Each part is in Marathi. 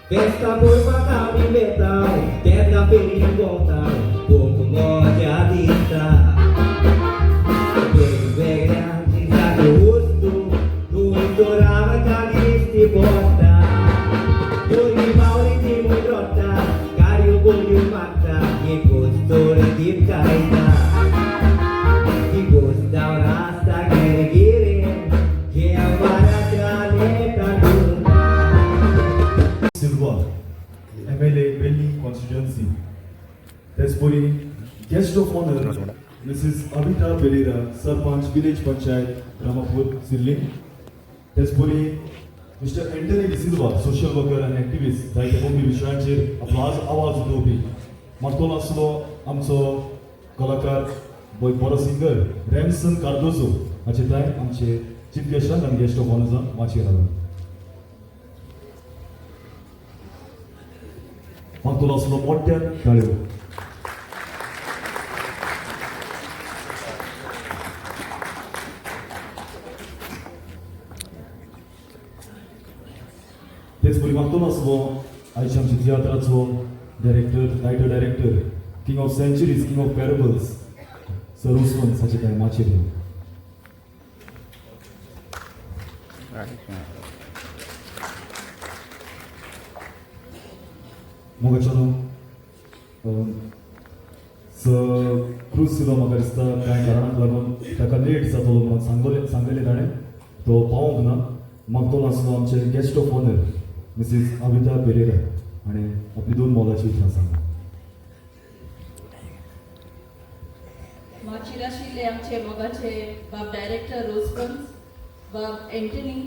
Festa por matar e metal, pedra perigosa, pouco morde a vista. Dois grandes a rosto, no estourava carista e bota. Do rival de mudrota, cario bolho mata, e costura de caída. E gosta o rasta gere, que é o baracaneta do Silva, MLA Belly constituency. Tespuri, guest of honor, Mrs. Abita Pereira, Sarpanch Village Panchayat, Ramapur, Sirling. Tespuri, Mr. Anthony De Silva, social worker and activist, जायते विषयांचेर आपलो आवाज उठोवपी. मार्तोलासलो आमचो कलाकार बरो सिंगर रॅमसन कार्दोजो हाचे ताय आमचे चीफ गेस्टान आनी गेस्ट ऑफ ऑनर्सान माचयेर आयला. मार्तोलासलो मोठ्यान ताळयो. तेच बरी मार्तोलासलो आयच्या आमच्या तियात्राचो director, director, king of centuries, king of parables, sir Usman हाचे ताय माचयेर. मोगाच्यानो क्रूज सिलो म्हाका दिसता कांय कारणाक लागून ताका लेट जातलो म्हणून सांगलेलें ताणें, तो पावोंक ना. मागतो आसलो आमचे guest of honour मिसीस Abita Pereira आनी आपली दोन मोलाची उतरां सांगता. माचयेर आशिल्ले आमचे मोगाचे बाब डायरेक्टर रोजपन्स, बाब एंटनी,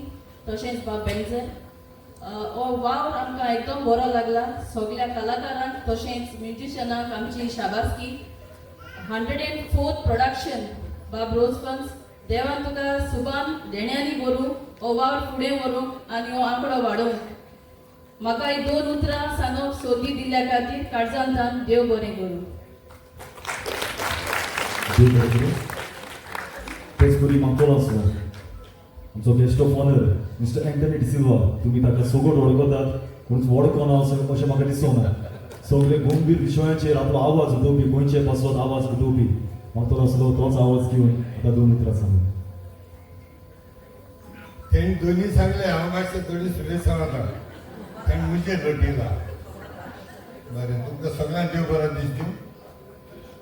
तशेंच बाब बेंझर. हो वावर आमकां एकदम बरो लागला. सगळ्या कलाकारांक तशेंच म्युजिशनांक आमची शाबासकी. 104th प्रोडक्शन बाब रोजपन्स. देवान तुका सुबान देण्यांनी भरूं, हो वावर फुडें व्हरूंक आनी हो आंकडो वाडोवंक. म्हाका ही दोन उतरां सांगूंक सोदली दिल्ल्या खातीर काळजांतल्यान देव बरें करूं. तेच बरी मागतो आसलो आमचो guest of honour mister Antony D Silva. तुमी ताका सगळो वळखतात पूण वळखना अशें म्हाका दिसना. सगळे गंभीर विशयांचेर आपलो आवाज उठोवपी, गोंयचे पासत आवाज उठोवपी मागतो आसलो. तोच आवाज घेवन आतां दोन उतरां सांगता. तेणी दोन्ही सांगले, हांव मातशें थोडी सुरेश सांगता. तेणी मुजे लोटिला. बरें, तुमकां सगळ्यांक देव बरो दीस दिवं.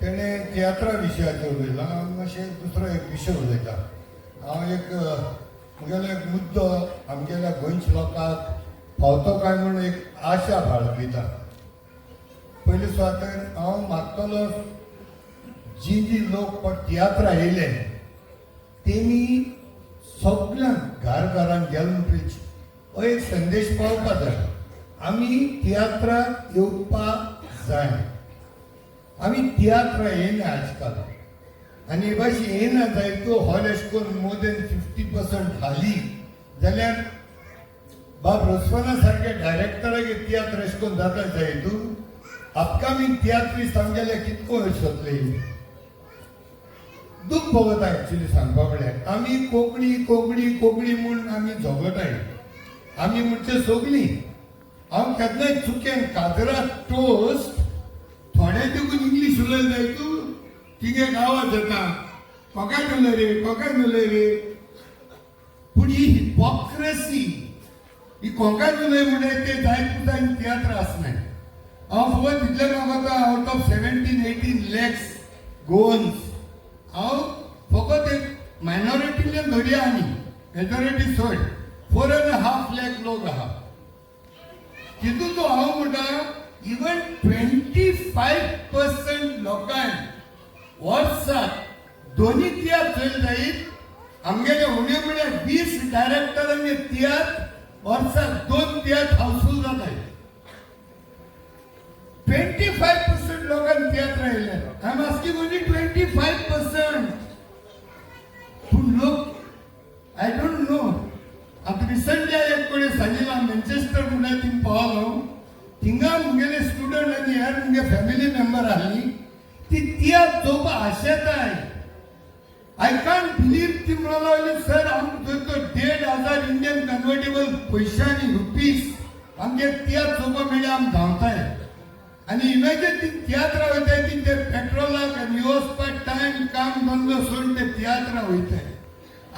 तेणें तियात्रा विशयाचेर उलयलां. हांव मातशें दुसरो एक विशय उलयतां. हांव म्हगेलो एक मुद्दो आमगेल्या गोंयच्या लोकांक पावतो काय म्हणून एक आशा बाळगिता. पयलीं सुवातेर हांव मागतलो, जी लोक तियात्रा येयले तेमी सगळ्यांक घरांत गेले म्हणटरीच हो एक संदेश पावपाक जाय. आमी तियात्राक येवपाक जाय. आमी तियात्रा येयना आजकाल आनी भाशेन येयना जायतो हॉल अशें करून मोर देन 50% खाली जाल्यार बाब रोसवाना सारके डायरेक्टराक तियात्र अशें करून जाता जायतू. अपकमींग तियात्रिस्ट आमगेले कितको वचतले. दूख भोगता एक्चुली सांगपा म्हळ्यार. आमी कोंकणी कोंकणी कोंकणी म्हूण आमी झगडटाय. आमी म्हणचे सगळीं. हांव केन्नाय चुकेन काजरा टोस्ट थोडे देखून इंग्लीश उलयले जायतू तिगे आवाज येता, कोकाय उलय रे, कोकाय उलय रे. पूण ही हिपोक्रेसी, ही कोंकाय उलय म्हणून ते जायत तियात्र आसनाय. हांव फकत तितलें म्हाका आउट ऑफ 17-18 lakhs गोवन्स हांव फकत एक मायनॉरिटींतल्यान धरया आमी मेजॉरिटी सोड 4.5 lakh लोक आहा. तितूंत हांव म्हणटा इवन 25% लोकांक वर्साक दोन्ही तियात्र चोयल जायत. आमगेले उणे म्हळ्यार 20 डायरेक्टरांनी तियात्र वर्साक 2 तियात्र हावसफुल जाताय. 25% लोकांक तियात्र येयले. I am asking only 25%. पूण लोक आय डोंट नो. आतां रिसंटली एक कडेन सांगिला मॅन्चेस्टर म्हणून थिंग पावलो. थिंगा मुगेले स्टुडंट आनी हेर मुगे फॅमिली मेंबर आहली. ती तियात्र चोवपा आशेताय. आय कांट बिलीव ती म्हणून सर आमकां 1,500 इंडियन कन्वर्टेबल पैशांनी रुपीज आमगे तियात्र चोवपा मेळ्ळें आमी धांवताय आनी इमॅजिन ती तियात्रां वयताय ती ते पेट्रोलाक आनी वचपाक टायम काम धंदो सोडून ते तियात्रां वयताय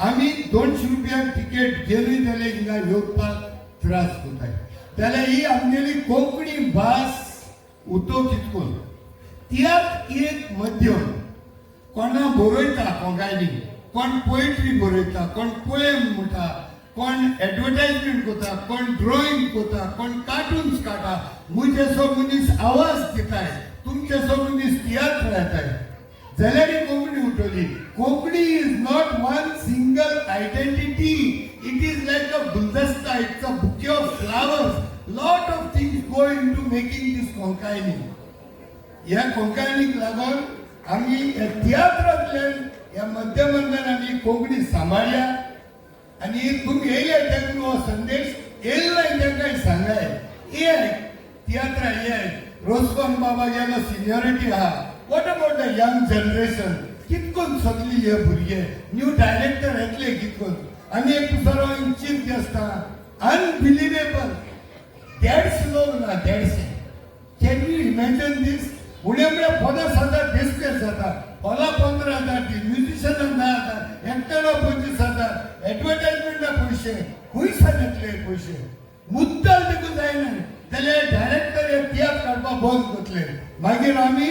आमी 200 रुपयाक तिकेट गेली जाल्यार हिंगा येवपाक त्रास कोताय जाल्यार ही आमगेली कोंकणी भास उतो कितकोन तियात्र एक माध्यम कोणा बरयता कोंकायनी कोण पोएट्री बरयता कोण पोएम म्हणटा कोण एडवर्टायजमेंट कोता कोण ड्रॉइंग कोता कोण कार्टून्स काडटा मुझे सो मनीस आवाज दिताय तुमचे सो मनीस तियात्र येताय जाल्यार ही कोंकणी उठवली Konkani is not one single identity it is like a गुलदस्ता it's a bouquet of flowers lot of things go in to making this Konkani ह्या कोंकायनीक लागून आमी ह्या तियात्रांतल्यान ह्या माध्यमांतल्यान आमी कोंकणी सांबाळ्या आनी तुमी येयले तेन्ना हो संदेश येयला तांकां सांगाय ये तियात्रा ये रोसकोन बाबा गेलो सिनियरिटी आहा what about the young generation कितकोन सगली हे भुरगे न्यू डायरेक्टर येतले कितकोन आनी एक दुसरो चीफ गेस्ट आहा अनबिलिवेबल 150 लोक ना 150 कॅन यू इमॅजिन दीस उणे 50,000 डिस्प्लेस जाता हॉला 15,000 ती म्युझिशियनाक 10,000 एक्टरा 25,000 एडवर्टायजमेंटा पयशे खंयसान येतले पयशे मुद्दल देखून जायना जाल्यार डायरेक्टर हे तियात्र काडपाक बंद करतले मागीर आमी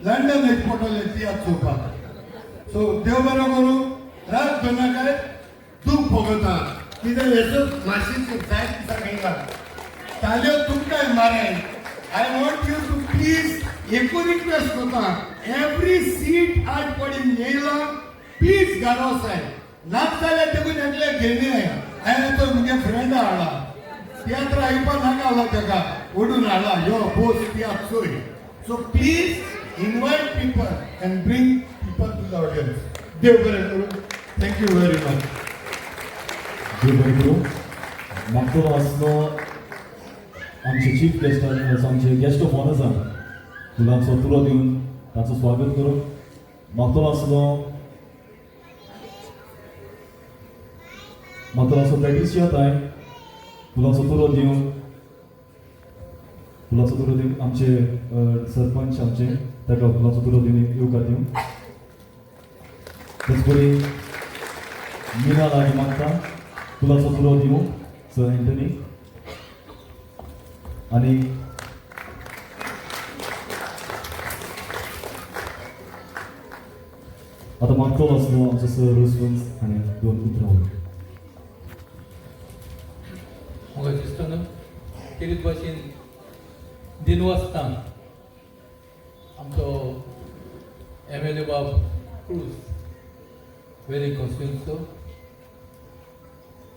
लंडन वयत पडटले तियात्र चोवपाक सो देव बरो करूं राग दोनाकाय दूख भोगता कितें हेचो मातशें जायत सांगयला ताल्यो तुमकांय माराय I want you to please echo request करता एवरी सीट आज पडीन येयला प्लीज घालो साय नाक जाल्यार देखून एकले घेणे हांवें तो म्हगे फ्रेंड हाडला तियात्र आयपा नाका ताका ओडून हाडला यो बोस तियात्र चोय so please invite people and bring people to the audience देव बरें करूं थँक्यू व्हेरी मच देव बरें करूं म्हाका तो आसलो आमचे चीफ गेस्ट आमचे गेस्ट ऑफ ऑनर्स फुलांचो तुरो दिवन ताचो स्वागत करून म्हाका असो पॅट्रिशिया ताय फुलांचो तुरो दिवन आमचे सरपंच आमचे ताका फुलांचो तुरो दिवन येवकार दिवन तेच बरी मिना लागी मागता फुलांचो तुरो दिवं सर एंटनी आणि आता मागतो असलो आमचे सर रोसवंस आणि 2 उतरां म्हाका दिसता न्हू तेच भाशेन दिनवासता आमचो MLA बाब क्रूज वेरी कॉन्स्टिट्युन्सीचो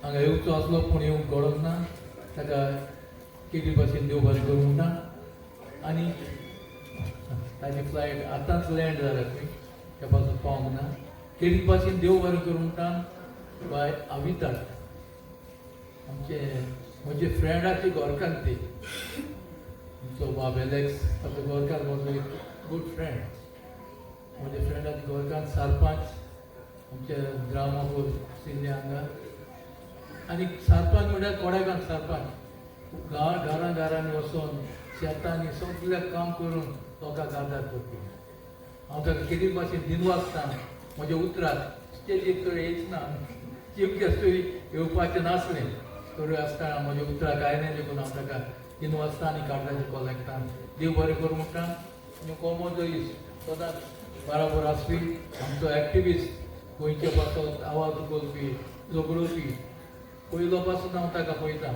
हांगा येवचो आसलो पूण येवंक कळोंक ना ताका कितें भाशेन देव बरें करूं म्हणटा आनी ताजी फ्लायट आतांच लँड जाला खंय त्या पासून पावूंक ना कितें भाशेन देव बरें करूं म्हणटा बाय अवितात आमचे म्हजे फ्रेंडाची गोरकान ती आमचो बाब एलेक्स ताचो गोरकार म्हजो एक गूड फ्रेंड म्हज्या फ्रेंडाची गोरकान सरपंच आमचे ग्रामापूर सिल्ले हांगा आनी सरपंच म्हळ्यार कोडेगांव सरपंच घरांनी वचून शेतांनी सगळें काम करून लोकांक आदार करपी हांव ताका कितें भाशेन दिनवासता म्हज्या उतराक स्टेजीर तर येच ना चीफ गेस्टूय येवपाचें नासलें तर आसतना म्हज्या उतराक आयलें देखून हांव ताका दिनवासता आनी कार्डाच्या कॉलेक्टान देव बरें करूं म्हणटा आनी कोमोचो इश्ट सदांच बराबर आसपी आमचो एक्टिविस्ट गोंयचे पासत आवाज उखलपी झगडोवपी पयलो पासून हांव ताका पळयता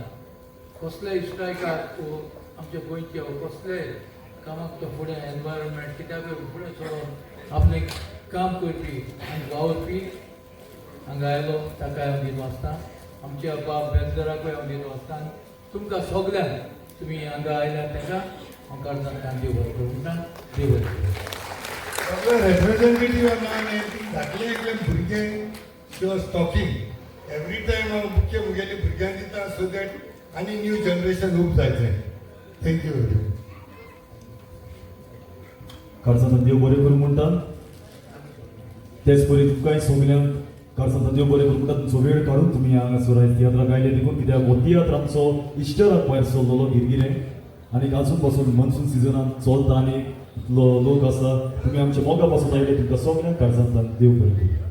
कसलेय स्ट्रायकार आमच्या गोंयचे कसलेय कामाक तो फुडें एनवायरमेंट कित्याक फुडें सरोन आपलें काम करपी आनी वावरपी हांगा आयलो ताका हांव दिनवासता आमच्या बाब बेंजराकूय हांव दिनवासता तुमकां सगल्यांक तुमी हांगा आयल्यात ताका हांव काळजांतल्यान देव बरें करूं म्हणटा देव बरें करूं सगळे रिप्रेझेंटेटिव्ह आनी धाकले एकले भुरगे शी वॉज टॉकिंग एवरी टायम हांव मुख्य मुगेली भुरग्यांक दिता सो दॅट आनी न्यू जनरेशन खूब जायचें थँक्यू व्हेरी मच काळजांतल्यान देव बरें करूं म्हणटा तेच परी तुमकांय सगल्यांक कारसांत देव बरें करूं म्हणटा तुमचो वेळ काडून तुमी हांगासर आयज तियात्राक आयले देखून कित्याक हो तियात्र आमचो इश्टराक भायर सरलेलो गिरगिरे आनी आजून पासून मनसून सिजनान चलता आनी लोक आसा तुमी आमच्या मोगा पासून आयले तुमकां सगळ्यांक कारसांत देव बरें करूं.